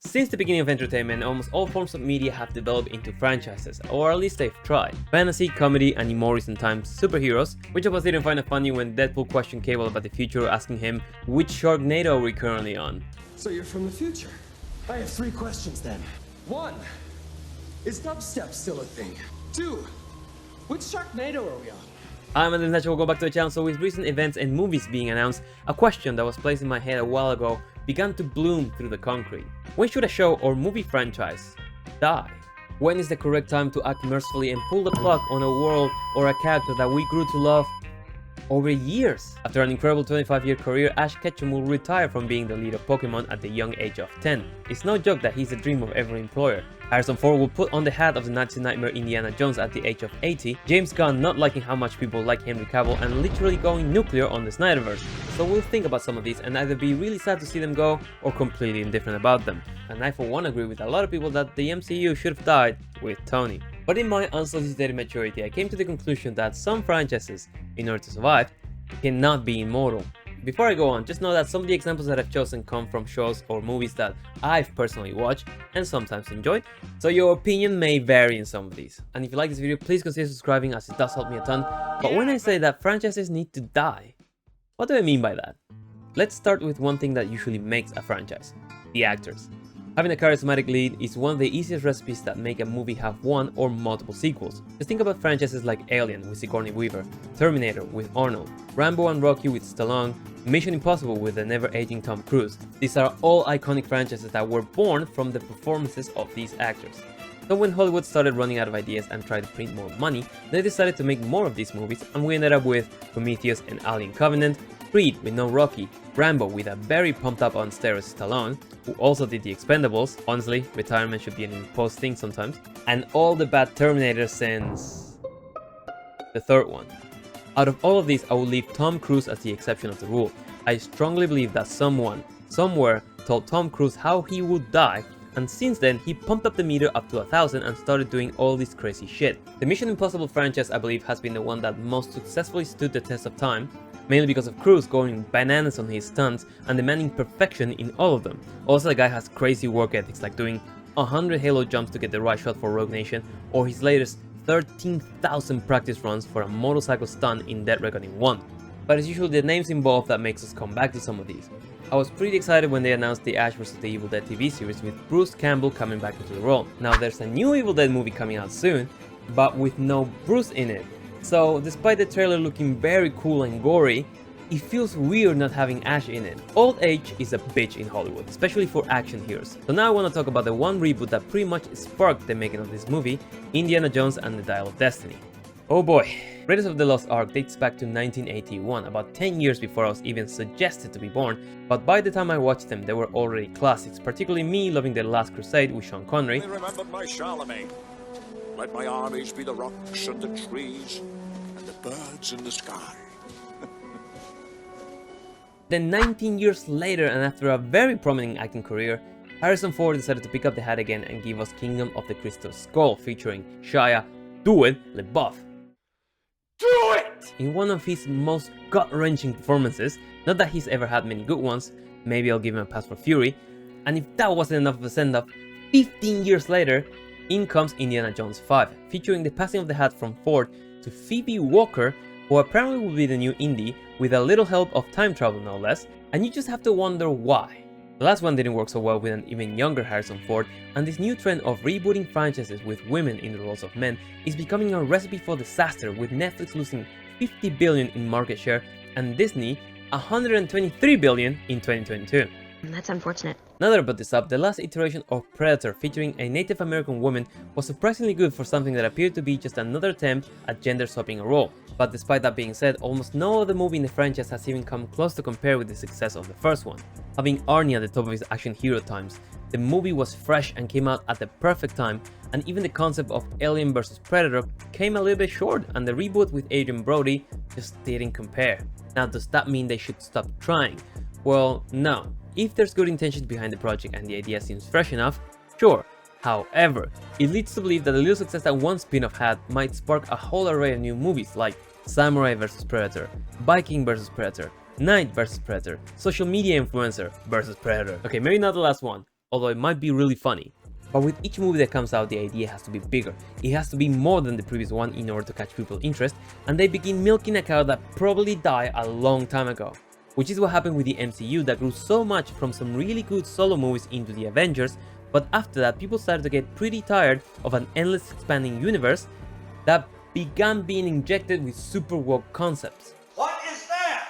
Since the beginning of entertainment, almost all forms of media have developed into franchises, or at least they've tried. Fantasy, comedy, and in more recent times, superheroes, which of us didn't find it funny when Deadpool questioned Cable about the future, asking him, which Sharknado are we currently on? So you're from the future. I have 3 questions then. 1. Is dubstep still a thing? 2. Which Sharknado are we on? I'm Adam Thatcher, welcome back to the channel. So with recent events and movies being announced, a question that was placed in my head a while ago began to bloom through the concrete. When should a show or movie franchise die? When is the correct time to act mercifully and pull the plug on a world or a character that we grew to love over years? After an incredible 25-year career, Ash Ketchum will retire from being the lead of Pokemon at the young age of 10. It's no joke that he's the dream of every employer. Harrison Ford will put on the hat of the Nazi nightmare Indiana Jones at the age of 80, James Gunn not liking how much people like Henry Cavill and literally going nuclear on the Snyderverse. So we'll think about some of these and either be really sad to see them go or completely indifferent about them. And I for one agree with a lot of people that the MCU should have died with Tony. But in my unsolicited maturity, I came to the conclusion that some franchises, in order to survive, cannot be immortal. Before I go on, just know that some of the examples that I've chosen come from shows or movies that I've personally watched and sometimes enjoyed, so your opinion may vary in some of these. And if you like this video, please consider subscribing as it does help me a ton. But when I say that franchises need to die, what do I mean by that? Let's start with one thing that usually makes a franchise: the actors. Having a charismatic lead is one of the easiest recipes that make a movie have one or multiple sequels. Just think about franchises like Alien with Sigourney Weaver, Terminator with Arnold, Rambo and Rocky with Stallone, Mission Impossible with the never-aging Tom Cruise. These are all iconic franchises that were born from the performances of these actors. So when Hollywood started running out of ideas and tried to print more money, they decided to make more of these movies, and we ended up with Prometheus and Alien Covenant, Creed with no Rocky, Rambo with a very pumped up on steroids Stallone, who also did the Expendables, honestly, retirement should be an imposed thing sometimes, and all the bad Terminators since the third one. Out of all of these, I will leave Tom Cruise as the exception of the rule. I strongly believe that someone, somewhere, told Tom Cruise how he would die, and since then, he pumped up the meter up to 1,000 and started doing all this crazy shit. The Mission Impossible franchise, I believe, has been the one that most successfully stood the test of time, mainly because of Cruise going bananas on his stunts and demanding perfection in all of them. Also, the guy has crazy work ethics, like doing 100 Halo jumps to get the right shot for Rogue Nation, or his latest 13,000 practice runs for a motorcycle stunt in Dead Reckoning 1. But it's usually the names involved that makes us come back to some of these. I was pretty excited when they announced the Ash vs. the Evil Dead TV series with Bruce Campbell coming back into the role. Now there's a new Evil Dead movie coming out soon, but with no Bruce in it. So despite the trailer looking very cool and gory, it feels weird not having Ash in it. Old age is a bitch in Hollywood, especially for action heroes. So now I want to talk about the one reboot that pretty much sparked the making of this movie, Indiana Jones and the Dial of Destiny. Oh boy, Raiders of the Lost Ark dates back to 1981, about 10 years before I was even suggested to be born, but by the time I watched them, they were already classics, particularly me loving The Last Crusade with Sean Connery. I remembered my Charlemagne. Let my armies be the rocks and the trees and the birds in the sky. Then 19 years later, and after a very prominent acting career, Harrison Ford decided to pick up the hat again and give us Kingdom of the Crystal Skull featuring Shia LaBeouf. Do it! In one of his most gut-wrenching performances, not that he's ever had many good ones, maybe I'll give him a pass for Fury, and if that wasn't enough of a send-off, 15 years later, in comes Indiana Jones 5, featuring the passing of the hat from Ford to Phoebe Walker, who apparently will be the new Indy, with a little help of time travel no less, and you just have to wonder why. The last one didn't work so well with an even younger Harrison Ford, and this new trend of rebooting franchises with women in the roles of men is becoming a recipe for disaster, with Netflix losing 50 billion in market share and Disney 123 billion in 2022. That's unfortunate. Now that I brought this up, the last iteration of Predator featuring a Native American woman was surprisingly good for something that appeared to be just another attempt at gender swapping a role. But despite that being said, almost no other movie in the franchise has even come close to compare with the success of the first one. Having Arnie at the top of his action hero times, the movie was fresh and came out at the perfect time, and even the concept of Alien vs Predator came a little bit short, and the reboot with Adrien Brody just didn't compare. Now, does that mean they should stop trying? Well, no. If there's good intentions behind the project and the idea seems fresh enough, sure. However, it leads to believe that the little success that one spin-off had might spark a whole array of new movies like Samurai vs Predator, Viking vs Predator, Knight vs Predator, Social Media Influencer vs Predator. Okay, maybe not the last one, although it might be really funny. But with each movie that comes out, the idea has to be bigger. It has to be more than the previous one in order to catch people's interest, and they begin milking a cow that probably died a long time ago. Which is what happened with the MCU that grew so much from some really good solo movies into the Avengers, but after that people started to get pretty tired of an endless expanding universe that began being injected with super woke concepts. What is that?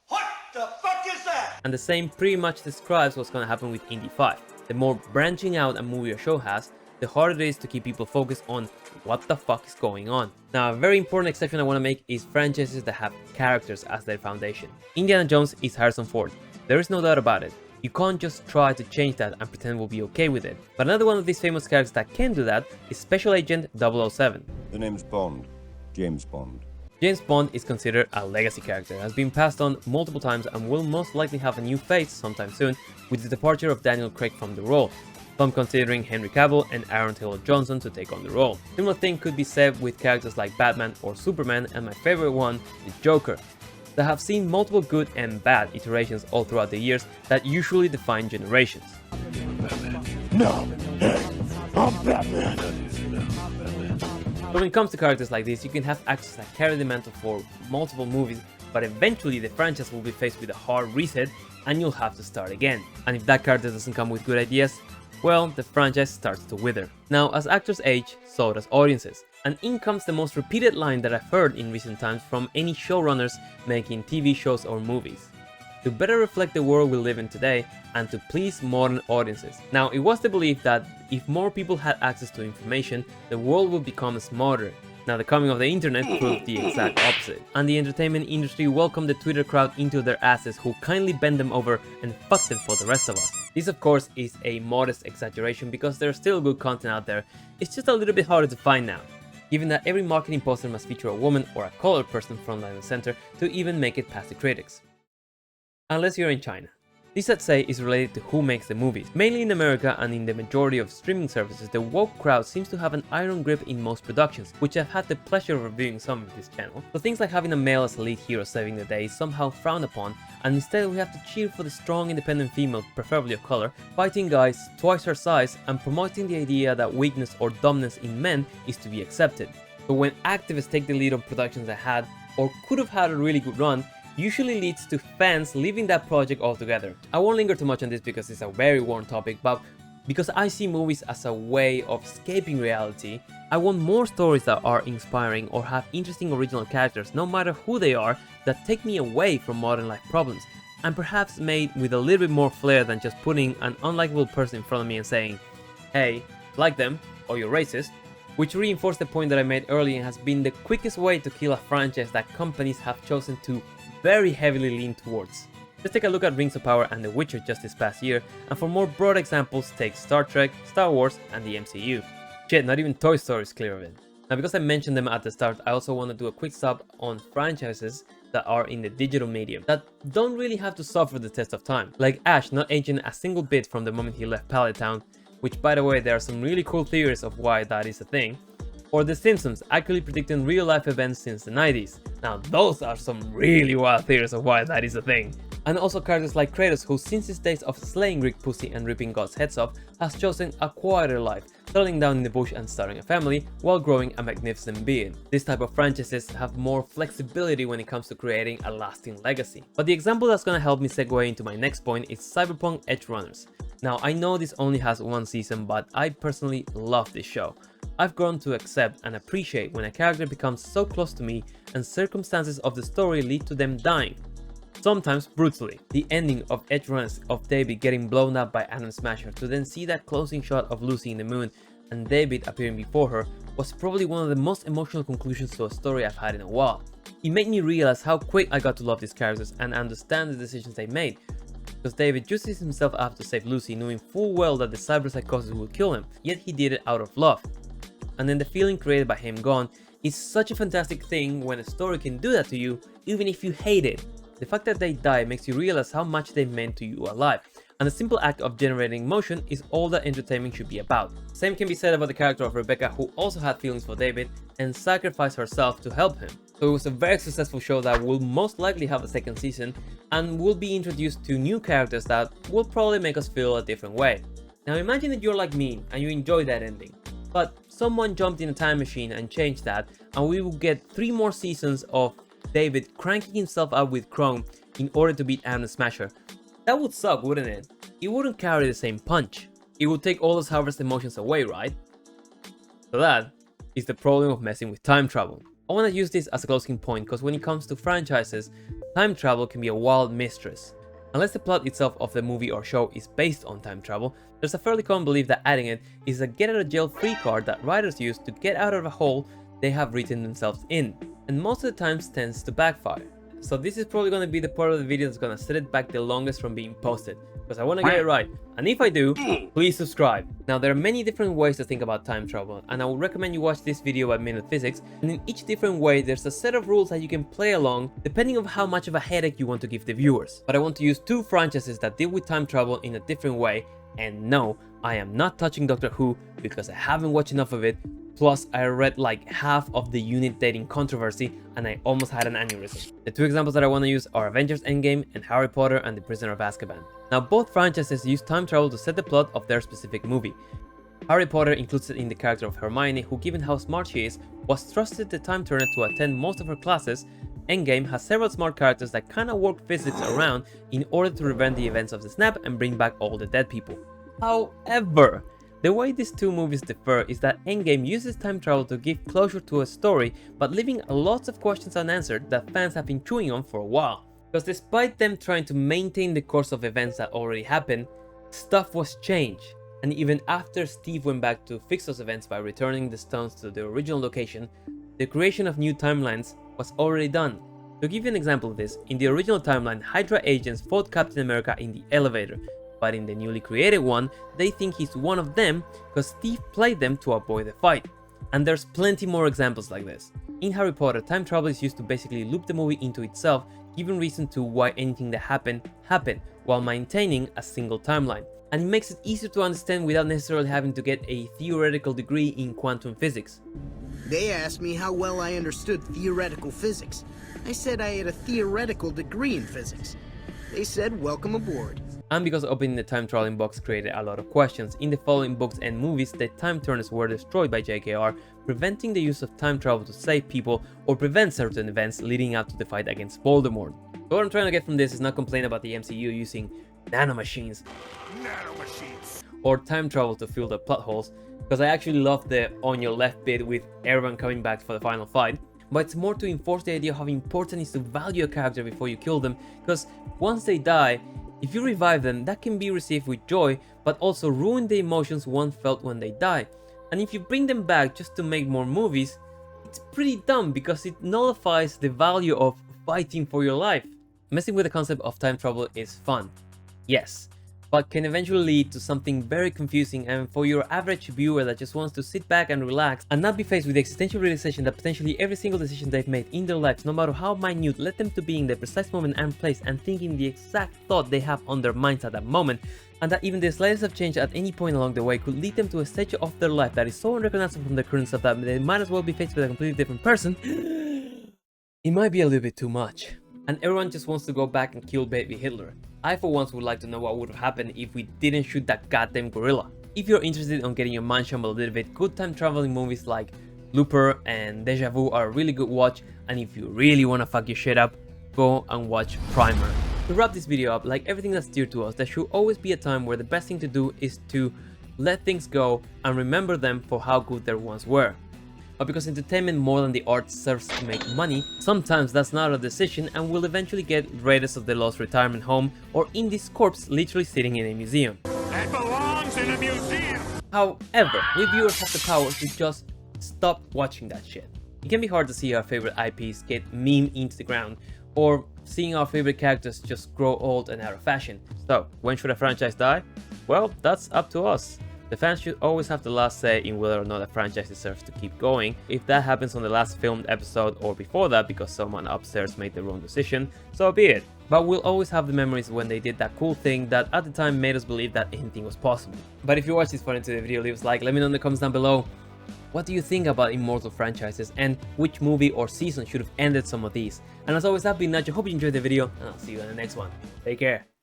What the fuck is that? And the same pretty much describes what's gonna happen with Indy 5. The more branching out a movie or show has, the harder it is to keep people focused on what the fuck is going on. Now, a very important exception I want to make is franchises that have characters as their foundation. Indiana Jones is Harrison Ford. There is no doubt about it. You can't just try to change that and pretend we'll be okay with it. But another one of these famous characters that can do that is Special Agent 007. The name's Bond. James Bond. James Bond is considered a legacy character, has been passed on multiple times and will most likely have a new face sometime soon with the departure of Daniel Craig from the role. Some considering Henry Cavill and Aaron Taylor-Johnson to take on the role. Similar thing could be said with characters like Batman or Superman, and my favorite one, the Joker, that have seen multiple good and bad iterations all throughout the years that usually define generations. No! Hey! I'm Batman! So when it comes to characters like this, you can have actors that carry the mantle for multiple movies, but eventually the franchise will be faced with a hard reset and you'll have to start again. And if that character doesn't come with good ideas, well, the franchise starts to wither. Now, as actors age, so does audiences. And in comes the most repeated line that I've heard in recent times from any showrunners making TV shows or movies. To better reflect the world we live in today and to please modern audiences. Now, it was the belief that if more people had access to information, the world would become smarter. Now, the coming of the internet proved the exact opposite, and the entertainment industry welcomed the Twitter crowd into their asses who kindly bent them over and fucked them for the rest of us. This of course is a modest exaggeration because there's still good content out there, it's just a little bit harder to find now, given that every marketing poster must feature a woman or a colored person frontline and center to even make it past the critics. Unless you're in China. This, I'd say, is related to who makes the movies. Mainly in America and in the majority of streaming services, the woke crowd seems to have an iron grip in most productions, which I've had the pleasure of reviewing some of this channel. So things like having a male as a lead hero saving the day is somehow frowned upon, and instead we have to cheer for the strong independent female, preferably of color, fighting guys twice her size and promoting the idea that weakness or dominance in men is to be accepted. But when activists take the lead on productions that had or could have had a really good run, usually leads to fans leaving that project altogether. I won't linger too much on this because it's a very warm topic, but because I see movies as a way of escaping reality, I want more stories that are inspiring or have interesting original characters, no matter who they are, that take me away from modern life problems, and perhaps made with a little bit more flair than just putting an unlikable person in front of me and saying, hey, like them, or you're racist, which reinforced the point that I made earlier and has been the quickest way to kill a franchise that companies have chosen to very heavily lean towards. Just take a look at Rings of Power and The Witcher just this past year, and for more broad examples take Star Trek, Star Wars and the MCU. Shit, not even Toy Story is clear of it. Now because I mentioned them at the start, I also want to do a quick stop on franchises that are in the digital medium that don't really have to suffer the test of time. Like Ash not aging a single bit from the moment he left Pallet Town, which by the way there are some really cool theories of why that is a thing. Or The Simpsons accurately predicting real life events since the 90s. Now those are some really wild theories of why that is a thing. And also characters like Kratos, who since his days of slaying Greek pussy and ripping God's heads off, has chosen a quieter life, settling down in the bush and starting a family while growing a magnificent being. This type of franchises have more flexibility when it comes to creating a lasting legacy. But the example that's gonna help me segue into my next point is Cyberpunk Edgerunners. Now I know this only has one season, but I personally love this show. I've grown to accept and appreciate when a character becomes so close to me and circumstances of the story lead to them dying. Sometimes brutally. The ending of Edgerunners of David getting blown up by Atom Smasher to then see that closing shot of Lucy in the moon and David appearing before her was probably one of the most emotional conclusions to a story I've had in a while. It made me realize how quick I got to love these characters and understand the decisions they made. Because David justices himself up to save Lucy knowing full well that the cyberpsychosis would kill him, yet he did it out of love. And then the feeling created by him gone is such a fantastic thing when a story can do that to you, even if you hate it. The fact that they die makes you realize how much they meant to you alive, and the simple act of generating emotion is all that entertainment should be about. Same can be said about the character of Rebecca, who also had feelings for David and sacrificed herself to help him. So it was a very successful show that will most likely have a second season, and will be introduced to new characters that will probably make us feel a different way. Now imagine that you're like me and you enjoy that ending, but someone jumped in a time machine and changed that, and we will get 3 more seasons of David cranking himself up with Chrome in order to beat Adam Smasher. That would suck, wouldn't it? It wouldn't carry the same punch. It would take all those harvest emotions away, right? So that is the problem of messing with time travel. I want to use this as a closing point because when it comes to franchises, time travel can be a wild mistress. Unless the plot itself of the movie or show is based on time travel, there's a fairly common belief that adding it is a get out of jail free card that writers use to get out of a hole they have written themselves in, and most of the times tends to backfire. So this is probably going to be the part of the video that's going to set it back the longest from being posted, because I want to get it right, and if I do, please subscribe. Now there are many different ways to think about time travel, and I would recommend you watch this video by Minute Physics, and in each different way there's a set of rules that you can play along depending on how much of a headache you want to give the viewers. But I want to use 2 franchises that deal with time travel in a different way, and no, I am not touching Doctor Who because I haven't watched enough of it. Plus, I read like half of the unit dating controversy and I almost had an aneurysm. The 2 examples that I want to use are Avengers Endgame and Harry Potter and the Prisoner of Azkaban. Now, both franchises use time travel to set the plot of their specific movie. Harry Potter includes it in the character of Hermione, who, given how smart she is, was trusted the Time Turner to attend most of her classes. Endgame has several smart characters that kinda work physics around in order to prevent the events of the snap and bring back all the dead people. However, the way these 2 movies differ is that Endgame uses time travel to give closure to a story, but leaving lots of questions unanswered that fans have been chewing on for a while. Because despite them trying to maintain the course of events that already happened, stuff was changed. And even after Steve went back to fix those events by returning the stones to the original location, the creation of new timelines was already done. To give you an example of this, in the original timeline, Hydra agents fought Captain America in the elevator. But in the newly created one, they think he's one of them because Steve played them to avoid the fight. And there's plenty more examples like this. In Harry Potter, time travel is used to basically loop the movie into itself, giving reason to why anything that happened, while maintaining a single timeline. And it makes it easier to understand without necessarily having to get a theoretical degree in quantum physics. They asked me how well I understood theoretical physics. I said I had a theoretical degree in physics. They said, welcome aboard. And because opening the time traveling box created a lot of questions, in the following books and movies, the time turners were destroyed by JKR, preventing the use of time travel to save people or prevent certain events leading up to the fight against Voldemort. So what I'm trying to get from this is not complain about the MCU using nanomachines or time travel to fill the plot holes, because I actually love the on your left bit with everyone coming back for the final fight. But it's more to enforce the idea of how important it is to value a character before you kill them, because once they die, if you revive them, that can be received with joy, but also ruin the emotions one felt when they die. And if you bring them back just to make more movies, it's pretty dumb because it nullifies the value of fighting for your life. Messing with the concept of time travel is fun, yes, but can eventually lead to something very confusing, and for your average viewer that just wants to sit back and relax and not be faced with the existential realization that potentially every single decision they've made in their lives, no matter how minute, led them to be in the precise moment and place and thinking the exact thought they have on their minds at that moment, and that even the slightest of change at any point along the way could lead them to a stage of their life that is so unrecognizable from the current stuff that they might as well be faced with a completely different person. It might be a little bit too much. And everyone just wants to go back and kill baby Hitler. I for once would like to know what would have happened if we didn't shoot that goddamn gorilla. If you're interested in getting your mind shambled a little bit, good time traveling movies like Looper and Deja Vu are a really good watch, and if you really want to fuck your shit up, go and watch Primer. To wrap this video up, like everything that's dear to us, there should always be a time where the best thing to do is to let things go and remember them for how good they once were. But because entertainment more than the art serves to make money, sometimes that's not a decision and will eventually get Raiders of the Lost retirement home or Indy's corpse literally sitting in a museum. That belongs in a museum. However, we viewers have the power to just stop watching that shit. It can be hard to see our favorite IPs get memed into the ground, or seeing our favorite characters just grow old and out of fashion. So, when should a franchise die? Well, that's up to us. The fans should always have the last say in whether or not a franchise deserves to keep going. If that happens on the last filmed episode or before that because someone upstairs made the wrong decision, so be it. But we'll always have the memories when they did that cool thing that at the time made us believe that anything was possible. But if you watch this far into the video, leave us a like, let me know in the comments down below What do you think about Immortal franchises, and which movie or season should have ended some of these? And as always, I've been Nacho, hope you enjoyed the video, and I'll see you in the next one. Take care.